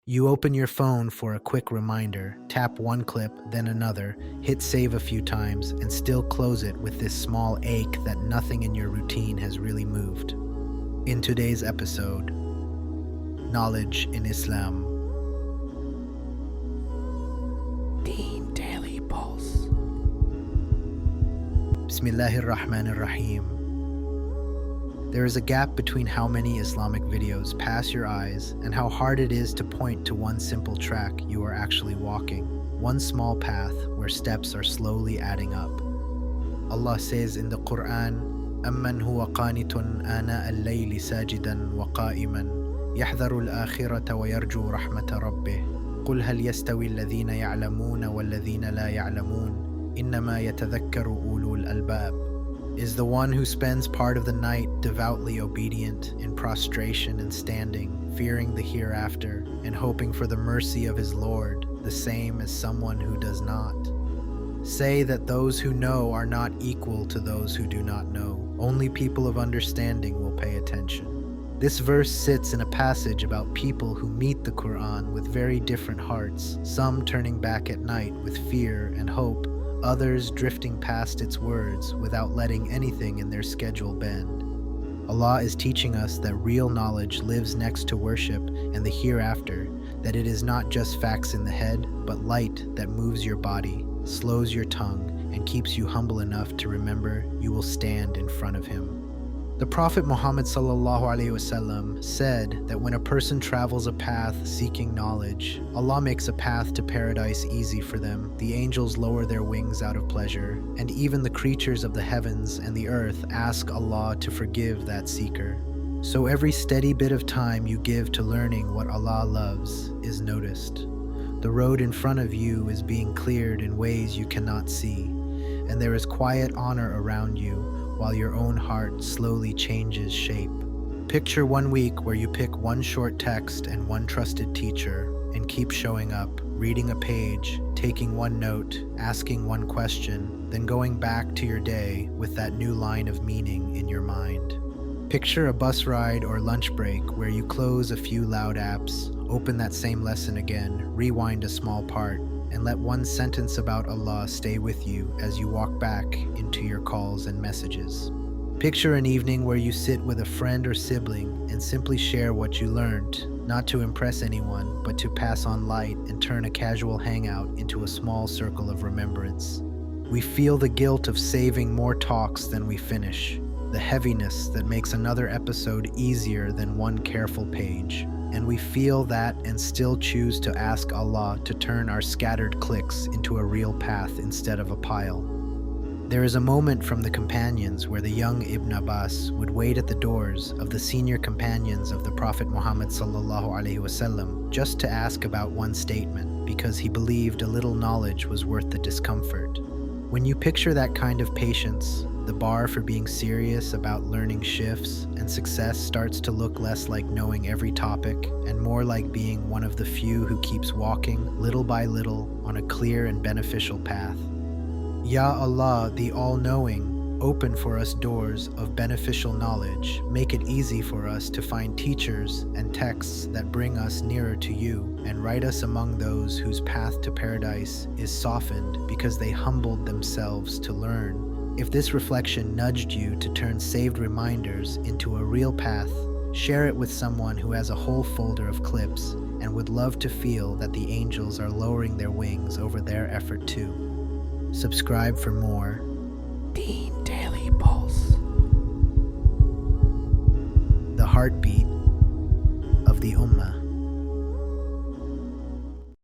You open your phone for a quick reminder, tap one clip, then another, hit save a few times, and still close it with this small ache that nothing in your routine has really moved. In today's episode, Knowledge in Islam. Deen Daily Pulse. Bismillahirrahmanirrahim. There is a gap between how many Islamic videos pass your eyes and how hard it is to point to one simple track you are actually walking, one small path where steps are slowly adding up. Allah says in the Qur'an, أَمَّنْ هُوَ قَانِتٌ آنَاءَ اللَّيْلِ سَاجِدًا وَقَائِمًا يَحْذَرُ الْآخِرَةَ وَيَرْجُو رَحْمَةَ رَبِّهِ قُلْ هَلْ يَسْتَوِي الَّذِينَ يَعْلَمُونَ وَالَّذِينَ لَا يَعْلَمُونَ إِنَّمَا يَتَذَكَّرُ أُولُو الْأَلْبَابِ. Is the one who spends part of the night devoutly obedient, in prostration and standing, fearing the hereafter, and hoping for the mercy of his Lord, the same as someone who does not? Say that those who know are not equal to those who do not know. Only people of understanding will pay attention. This verse sits in a passage about people who meet the Qur'an with very different hearts, some turning back at night with fear and hope, others drifting past its words without letting anything in their schedule bend. Allah is teaching us that real knowledge lives next to worship and the hereafter, that it is not just facts in the head, but light that moves your body, slows your tongue, and keeps you humble enough to remember you will stand in front of Him. The Prophet Muhammad ﷺ said that when a person travels a path seeking knowledge, Allah makes a path to paradise easy for them, the angels lower their wings out of pleasure, and even the creatures of the heavens and the earth ask Allah to forgive that seeker. So every steady bit of time you give to learning what Allah loves is noticed. The road in front of you is being cleared in ways you cannot see, and there is quiet honor around you, while your own heart slowly changes shape. Picture 1 week where you pick one short text and one trusted teacher and keep showing up, reading a page, taking one note, asking one question, then going back to your day with that new line of meaning in your mind. Picture a bus ride or lunch break where you close a few loud apps, open that same lesson again, rewind a small part, and let one sentence about Allah stay with you as you walk back into your calls and messages. Picture an evening where you sit with a friend or sibling and simply share what you learned, not to impress anyone, but to pass on light and turn a casual hangout into a small circle of remembrance. We feel the guilt of saving more talks than we finish, the heaviness that makes another episode easier than one careful page. And we feel that and still choose to ask Allah to turn our scattered clicks into a real path instead of a pile. There is a moment from the companions where the young Ibn Abbas would wait at the doors of the senior companions of the Prophet Muhammad ﷺ just to ask about one statement because he believed a little knowledge was worth the discomfort. When you picture that kind of patience, the bar for being serious about learning shifts, and success starts to look less like knowing every topic and more like being one of the few who keeps walking little by little on a clear and beneficial path. Ya Allah, the All-Knowing, open for us doors of beneficial knowledge. Make it easy for us to find teachers and texts that bring us nearer to you, and write us among those whose path to paradise is softened because they humbled themselves to learn. If this reflection nudged you to turn saved reminders into a real path, share it with someone who has a whole folder of clips and would love to feel that the angels are lowering their wings over their effort too. Subscribe for more. Deen Daily Pulse. The heartbeat of the Ummah.